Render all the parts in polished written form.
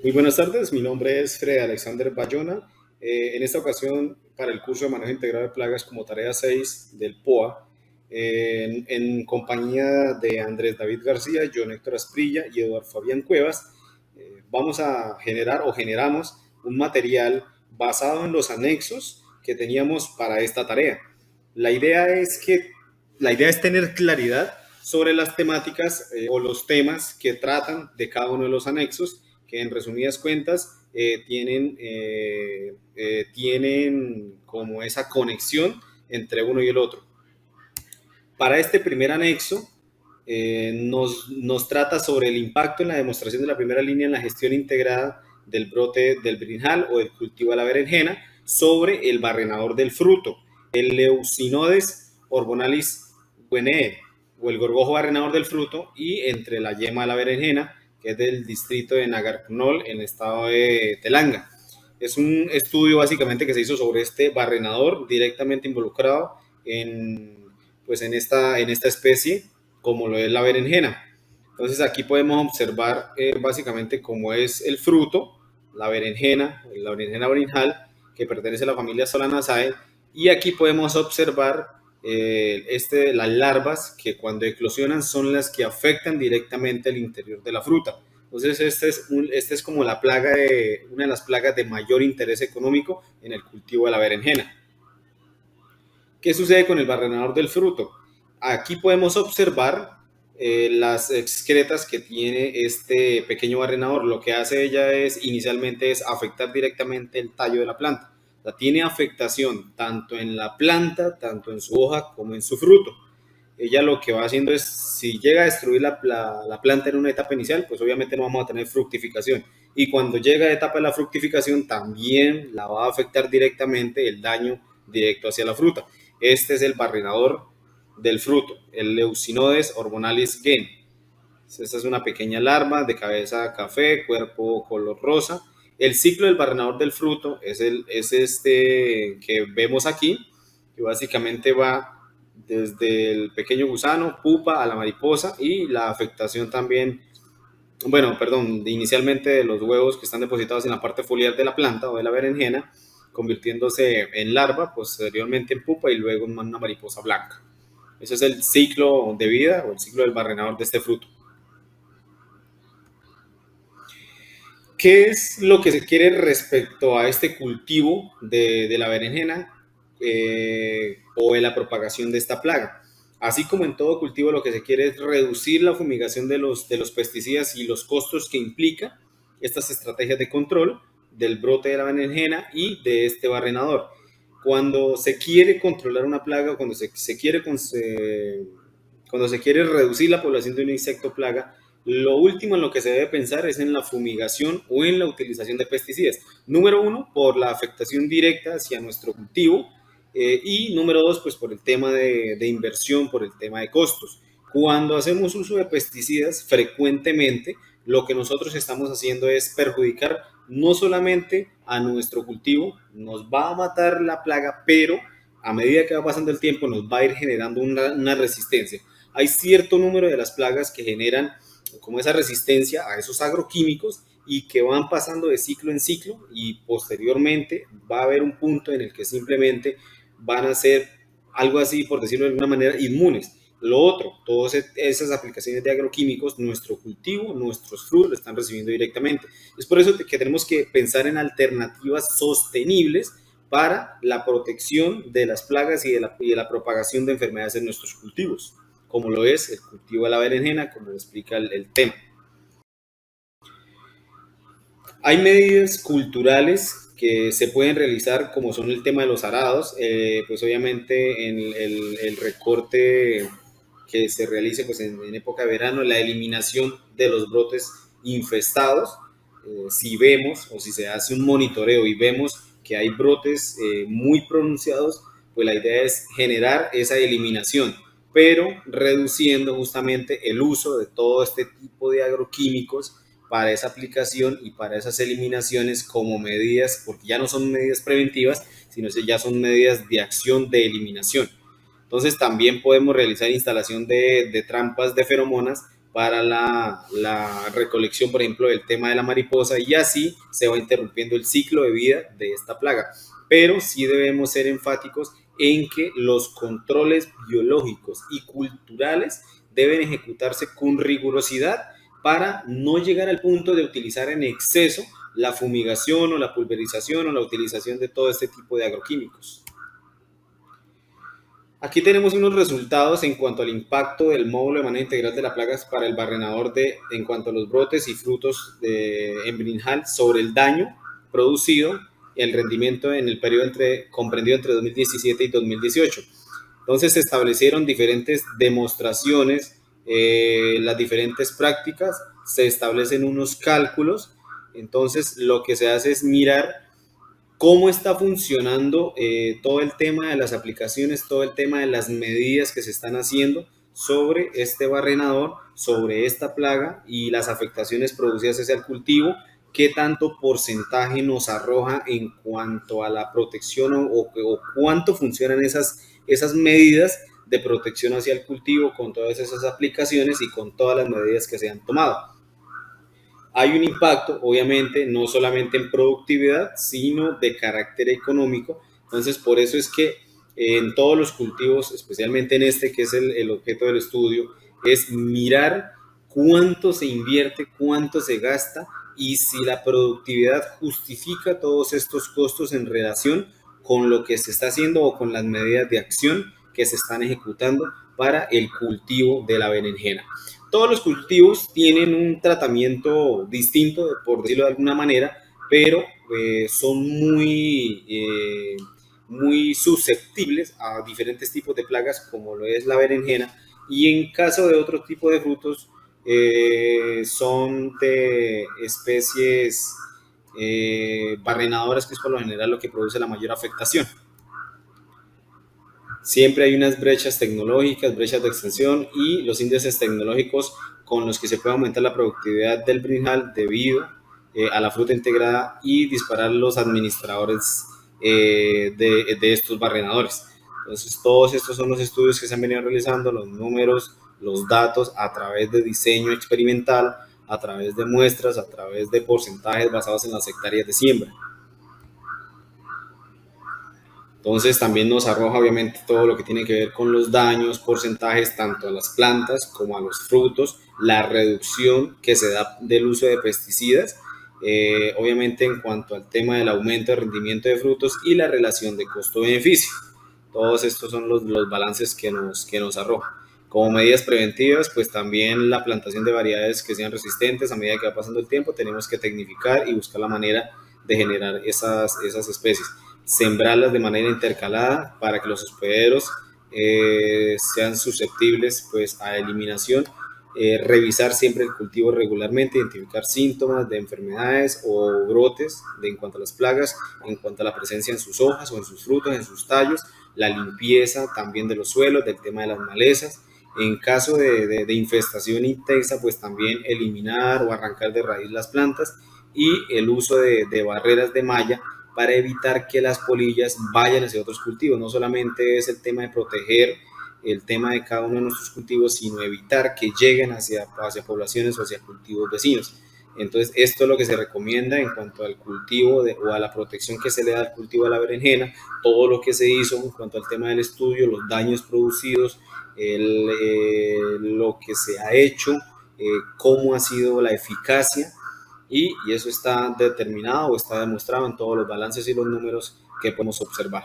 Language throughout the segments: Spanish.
Muy buenas tardes, mi nombre es Fred Alexander Bayona. En esta ocasión, para el curso de manejo integrado de plagas como tarea 6 del POA, en compañía de Andrés David García, John Héctor Asprilla y Eduardo Fabián Cuevas, vamos a generar o generamos un material basado en los anexos que teníamos para esta tarea. La idea es que la idea es tener claridad sobre las temáticas o los temas que tratan de cada uno de los anexos, que en resumidas cuentas tienen como esa conexión entre uno y el otro. Para este primer anexo nos trata sobre el impacto en la demostración de la primera línea en la gestión integrada del brote del berenjal o del cultivo de la berenjena sobre el barrenador del fruto, el Leucinodes orbonalis guinea o el gorgojo barrenador del fruto, y entre la yema de la berenjena, que es del distrito de Nagarknol en el estado de Telangana. Es un estudio básicamente que se hizo sobre este barrenador directamente involucrado en esta especie, como lo es la berenjena. Entonces aquí podemos observar básicamente cómo es el fruto, la berenjena berenjal, que pertenece a la familia Solanaceae, y aquí podemos observar las larvas que cuando eclosionan son las que afectan directamente el interior de la fruta. Entonces este es como una de las plagas de mayor interés económico en el cultivo de la berenjena. ¿Qué sucede con el barrenador del fruto? Aquí podemos observar las excretas que tiene este pequeño barrenador. Lo que hace ella inicialmente es afectar directamente el tallo de la planta. O sea, tiene afectación tanto en la planta, tanto en su hoja como en su fruto. Ella lo que va haciendo es, si llega a destruir la planta en una etapa inicial, pues obviamente no vamos a tener fructificación. Y cuando llega a la etapa de la fructificación, también la va a afectar directamente el daño directo hacia la fruta. Este es el barrenador del fruto, el Leucinodes orbonalis guinea. Esta es una pequeña larva de cabeza café, cuerpo color rosa. El ciclo del barrenador del fruto es este que vemos aquí, que básicamente va desde el pequeño gusano, pupa, a la mariposa, y la afectación también, bueno, perdón, inicialmente de los huevos que están depositados en la parte foliar de la planta o de la berenjena, convirtiéndose en larva, posteriormente en pupa y luego en una mariposa blanca. Ese es el ciclo de vida o el ciclo del barrenador de este fruto. ¿Qué es lo que se quiere respecto a este cultivo de la berenjena o de la propagación de esta plaga? Así como en todo cultivo, lo que se quiere es reducir la fumigación de los pesticidas y los costos que implica estas estrategias de control del brote de la berenjena y de este barrenador. Cuando se quiere controlar una plaga, cuando se quiere reducir la población de un insecto plaga, lo último en lo que se debe pensar es en la fumigación o en la utilización de pesticidas. Número uno, por la afectación directa hacia nuestro cultivo, y número dos, pues por el tema de inversión, por el tema de costos. Cuando hacemos uso de pesticidas, frecuentemente lo que nosotros estamos haciendo es perjudicar no solamente a nuestro cultivo, nos va a matar la plaga, pero a medida que va pasando el tiempo nos va a ir generando una resistencia. Hay cierto número de las plagas que generan como esa resistencia a esos agroquímicos y que van pasando de ciclo en ciclo, y posteriormente va a haber un punto en el que simplemente van a ser algo así, por decirlo de alguna manera, inmunes. Lo otro, todas esas aplicaciones de agroquímicos, nuestro cultivo, nuestros frutos lo están recibiendo directamente. Es por eso que tenemos que pensar en alternativas sostenibles para la protección de las plagas y de la propagación de enfermedades en nuestros cultivos, como lo es el cultivo de la berenjena, como lo explica el tema. Hay medidas culturales que se pueden realizar, como son el tema de los arados, pues obviamente en el recorte que se realice pues en época de verano, la eliminación de los brotes infestados. Si vemos o si se hace un monitoreo y vemos que hay brotes muy pronunciados, pues la idea es generar esa eliminación, pero reduciendo justamente el uso de todo este tipo de agroquímicos para esa aplicación y para esas eliminaciones como medidas, porque ya no son medidas preventivas, sino que ya son medidas de acción de eliminación. Entonces también podemos realizar instalación de trampas de feromonas para la recolección, por ejemplo, del tema de la mariposa, y así se va interrumpiendo el ciclo de vida de esta plaga. Pero sí debemos ser enfáticos en que los controles biológicos y culturales deben ejecutarse con rigurosidad para no llegar al punto de utilizar en exceso la fumigación o la pulverización o la utilización de todo este tipo de agroquímicos. Aquí tenemos unos resultados en cuanto al impacto del módulo de manejo integral de las plagas para el barrenador en cuanto a los brotes y frutos en Brinjal sobre el daño producido y el rendimiento en el periodo comprendido entre 2017 y 2018. Entonces se establecieron diferentes demostraciones, las diferentes prácticas, se establecen unos cálculos. Entonces lo que se hace es mirar cómo está funcionando todo el tema de las aplicaciones, todo el tema de las medidas que se están haciendo sobre este barrenador, sobre esta plaga y las afectaciones producidas hacia el cultivo, qué tanto porcentaje nos arroja en cuanto a la protección o cuánto funcionan esas medidas de protección hacia el cultivo con todas esas aplicaciones y con todas las medidas que se han tomado. Hay un impacto, obviamente, no solamente en productividad, sino de carácter económico. Entonces, por eso es que en todos los cultivos, especialmente en este que es el objeto del estudio, es mirar cuánto se invierte, cuánto se gasta y si la productividad justifica todos estos costos en relación con lo que se está haciendo o con las medidas de acción que se están ejecutando para el cultivo de la berenjena. Todos los cultivos tienen un tratamiento distinto, por decirlo de alguna manera, pero son muy susceptibles a diferentes tipos de plagas, como lo es la berenjena, y en caso de otro tipo de frutos, son de especies barrenadoras, que es por lo general lo que produce la mayor afectación. Siempre hay unas brechas tecnológicas, brechas de extensión y los índices tecnológicos con los que se puede aumentar la productividad del brinjal debido a la fruta integrada y disparar los administradores de estos barrenadores. Entonces, todos estos son los estudios que se han venido realizando, los números, los datos a través de diseño experimental, a través de muestras, a través de porcentajes basados en las hectáreas de siembra. Entonces también nos arroja obviamente todo lo que tiene que ver con los daños, porcentajes tanto a las plantas como a los frutos, la reducción que se da del uso de pesticidas, obviamente en cuanto al tema del aumento de rendimiento de frutos y la relación de costo-beneficio. Todos estos son los balances que nos arroja. Como medidas preventivas, pues también la plantación de variedades que sean resistentes a medida que va pasando el tiempo, tenemos que tecnificar y buscar la manera de generar esas especies, sembrarlas de manera intercalada para que los hospederos sean susceptibles pues a eliminación, revisar siempre el cultivo regularmente, identificar síntomas de enfermedades o brotes en cuanto a las plagas, en cuanto a la presencia en sus hojas o en sus frutos, en sus tallos, la limpieza también de los suelos, del tema de las malezas. En caso de infestación intensa, pues también eliminar o arrancar de raíz las plantas y el uso de barreras de malla para evitar que las polillas vayan hacia otros cultivos. No solamente es el tema de proteger el tema de cada uno de nuestros cultivos, sino evitar que lleguen hacia poblaciones o hacia cultivos vecinos. Entonces, esto es lo que se recomienda en cuanto al cultivo o a la protección que se le da al cultivo de la berenjena, todo lo que se hizo en cuanto al tema del estudio, los daños producidos, lo que se ha hecho, cómo ha sido la eficacia y eso está determinado o está demostrado en todos los balances y los números que podemos observar.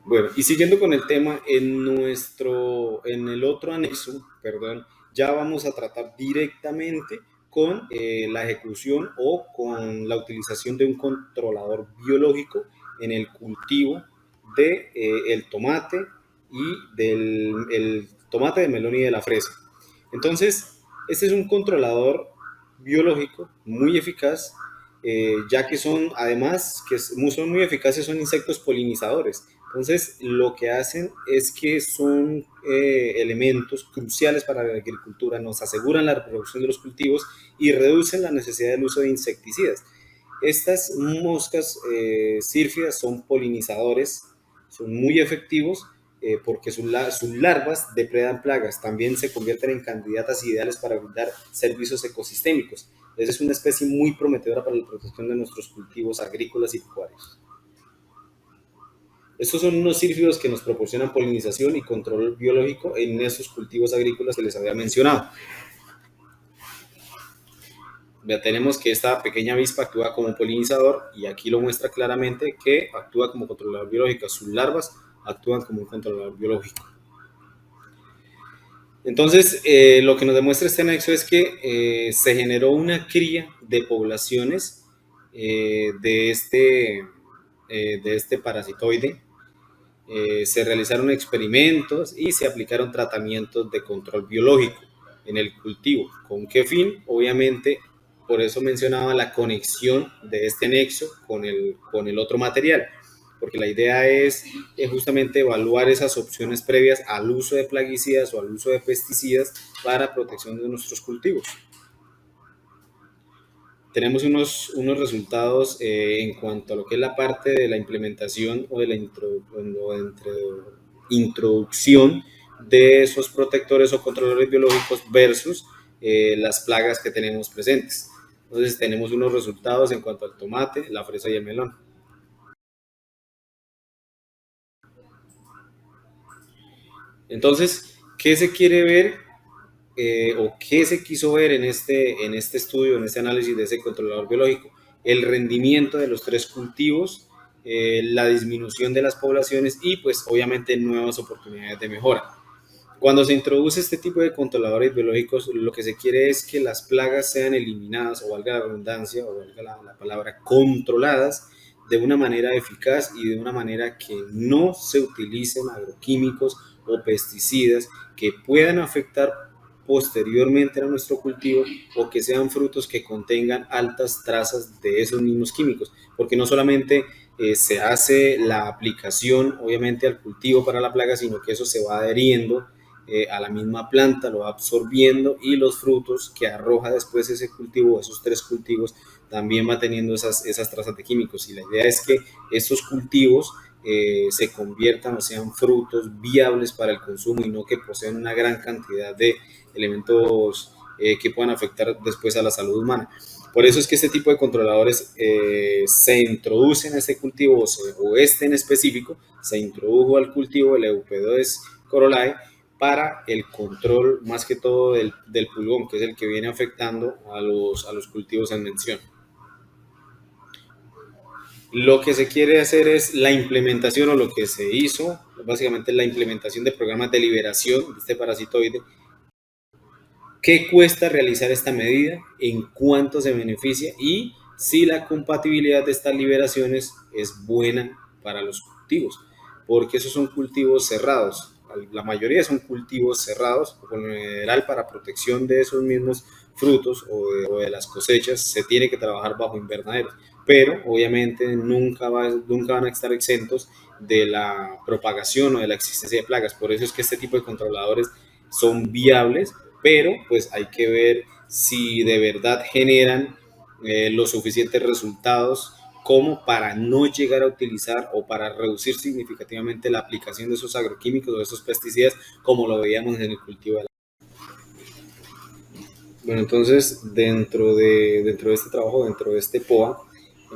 Bueno, y siguiendo con el tema, en el otro anexo, perdón, ya vamos a tratar directamente con la ejecución o con la utilización de un controlador biológico en el cultivo de el tomate y el tomate, del melón y de la fresa. Entonces, este es un controlador biológico muy eficaz, ya que son, además, son muy eficaces, son insectos polinizadores. Entonces, lo que hacen es que son elementos cruciales para la agricultura, nos aseguran la reproducción de los cultivos y reducen la necesidad del uso de insecticidas. Estas moscas sírfidas son polinizadores son muy efectivos porque sus larvas depredan plagas, también se convierten en candidatas ideales para brindar servicios ecosistémicos. Entonces es una especie muy prometedora para la protección de nuestros cultivos agrícolas y pecuarios. Estos son unos sírfidos que nos proporcionan polinización y control biológico en esos cultivos agrícolas que les había mencionado. Ya tenemos que esta pequeña avispa actúa como polinizador y aquí lo muestra claramente que actúa como controlador biológico. Sus larvas actúan como un controlador biológico. Entonces, lo que nos demuestra este anexo es que se generó una cría de poblaciones de este parasitoide. Se realizaron experimentos y se aplicaron tratamientos de control biológico en el cultivo. ¿Con qué fin? Obviamente, por eso mencionaba la conexión de este anexo con el otro material, porque la idea es justamente evaluar esas opciones previas al uso de plaguicidas o al uso de pesticidas para protección de nuestros cultivos. Tenemos unos resultados en cuanto a lo que es la parte de la implementación o de la introducción de esos protectores o controladores biológicos versus las plagas que tenemos presentes. Entonces tenemos unos resultados en cuanto al tomate, la fresa y el melón. Entonces, ¿qué se quiere ver o qué se quiso ver en este estudio, en este análisis de ese controlador biológico? El rendimiento de los 3 cultivos, la disminución de las poblaciones y pues obviamente nuevas oportunidades de mejora. Cuando se introduce este tipo de controladores biológicos, lo que se quiere es que las plagas sean eliminadas, o valga la redundancia, o valga la palabra, controladas de una manera eficaz y de una manera que no se utilicen agroquímicos o pesticidas que puedan afectar posteriormente a nuestro cultivo o que sean frutos que contengan altas trazas de esos mismos químicos, porque no solamente se hace la aplicación obviamente al cultivo para la plaga, sino que eso se va adheriendo a la misma planta, lo va absorbiendo y los frutos que arroja después ese cultivo, esos 3 cultivos, también va teniendo esas trazas de químicos. Y la idea es que estos cultivos se conviertan o sean frutos viables para el consumo y no que posean una gran cantidad de elementos que puedan afectar después a la salud humana. Por eso es que este tipo de controladores se introducen a este cultivo o este en específico se introdujo al cultivo el Eupedodes corolae para el control más que todo del pulgón, que es el que viene afectando a los cultivos en mención. Lo que se quiere hacer es la implementación, o lo que se hizo, básicamente la implementación de programas de liberación de este parasitoide. ¿Qué cuesta realizar esta medida? ¿En cuánto se beneficia? Y si la compatibilidad de estas liberaciones es buena para los cultivos, porque esos son cultivos cerrados. La mayoría son cultivos cerrados, por lo general para protección de esos mismos frutos o de las cosechas se tiene que trabajar bajo invernaderos, pero obviamente nunca van a estar exentos de la propagación o de la existencia de plagas. Por eso es que este tipo de controladores son viables, pero pues hay que ver si de verdad generan los suficientes resultados como para no llegar a utilizar o para reducir significativamente la aplicación de esos agroquímicos o de esos pesticidas como lo veíamos en el cultivo de la... Bueno, entonces dentro de este trabajo, dentro de este POA,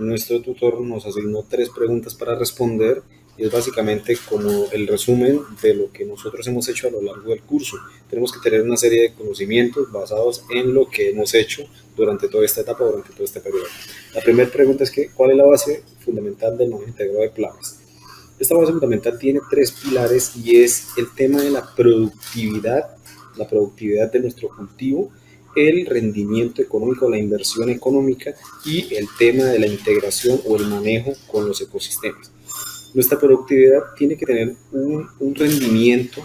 nuestro tutor nos asignó 3 preguntas para responder y es básicamente como el resumen de lo que nosotros hemos hecho a lo largo del curso. Tenemos que tener una serie de conocimientos basados en lo que hemos hecho durante toda esta etapa, durante todo este periodo. La primera pregunta es que, ¿cuál es la base fundamental del manejo integrado de plagas? Esta base fundamental tiene 3 pilares y es el tema de la productividad de nuestro cultivo, el rendimiento económico, la inversión económica y el tema de la integración o el manejo con los ecosistemas. Nuestra productividad tiene que tener un rendimiento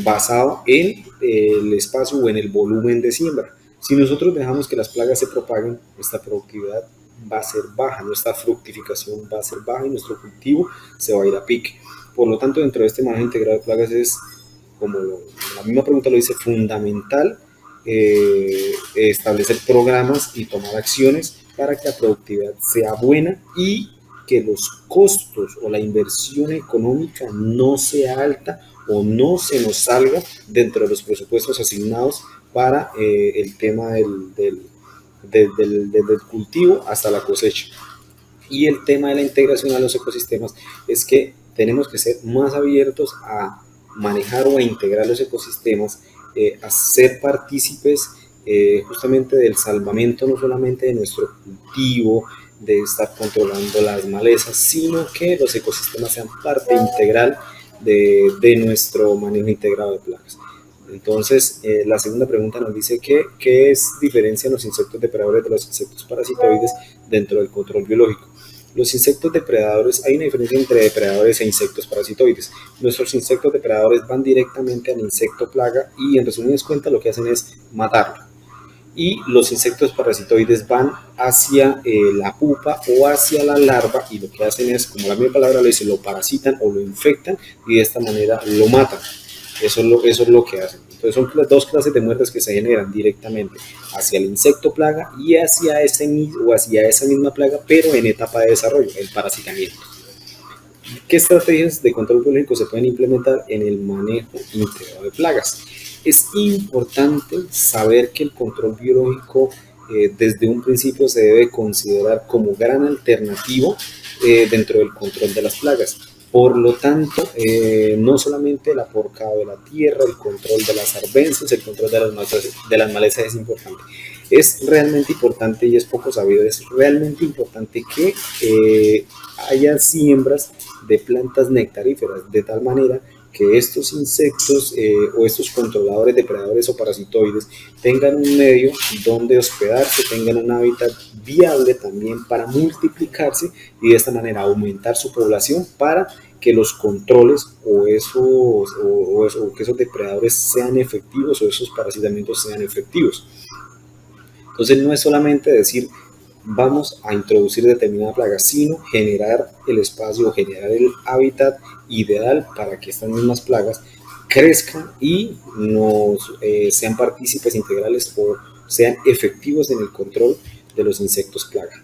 basado en el espacio o en el volumen de siembra. Si nosotros dejamos que las plagas se propaguen, nuestra productividad va a ser baja, nuestra fructificación va a ser baja y nuestro cultivo se va a ir a pique. Por lo tanto, dentro de este manejo integrado de plagas es, como la misma pregunta lo dice, fundamental establecer programas y tomar acciones para que la productividad sea buena y que los costos o la inversión económica no sea alta o no se nos salga dentro de los presupuestos asignados para el tema del cultivo hasta la cosecha. Y el tema de la integración a los ecosistemas es que tenemos que ser más abiertos a manejar o a integrar los ecosistemas, a ser partícipes justamente del salvamento no solamente de nuestro cultivo, de estar controlando las malezas, sino que los ecosistemas sean parte integral de nuestro manejo integrado de plagas. Entonces, la segunda pregunta nos dice qué es diferencian los insectos depredadores de los insectos parasitoides dentro del control biológico. Los insectos depredadores, hay una diferencia entre depredadores e insectos parasitoides. Nuestros insectos depredadores van directamente al insecto plaga y en resumidas cuentas lo que hacen es matarlo. Y los insectos parasitoides van hacia la pupa o hacia la larva y lo que hacen es, como la misma palabra lo dice, lo parasitan o lo infectan y de esta manera lo matan. Eso es lo que hacen. Entonces son dos clases de muertes que se generan directamente hacia el insecto plaga y hacia esa misma plaga, pero en etapa de desarrollo, el parasitamiento. ¿Qué estrategias de control biológico se pueden implementar en el manejo integrado de plagas? Es importante saber que el control biológico desde un principio se debe considerar como gran alternativo dentro del control de las plagas. Por lo tanto, no solamente el aporcado de la tierra, el control de las arbences, el control de las malezas es importante. Es realmente importante y es poco sabido, es realmente importante que haya siembras de plantas nectaríferas, de tal manera que estos insectos o estos controladores, depredadores o parasitoides tengan un medio donde hospedarse, tengan un hábitat viable también para multiplicarse y de esta manera aumentar su población para que los controles o que esos depredadores sean efectivos o esos parasitamientos sean efectivos. Entonces no es solamente decir vamos a introducir determinada plaga, sino generar el espacio, generar el hábitat ideal para que estas mismas plagas crezcan y sean partícipes integrales o sean efectivos en el control de los insectos plaga.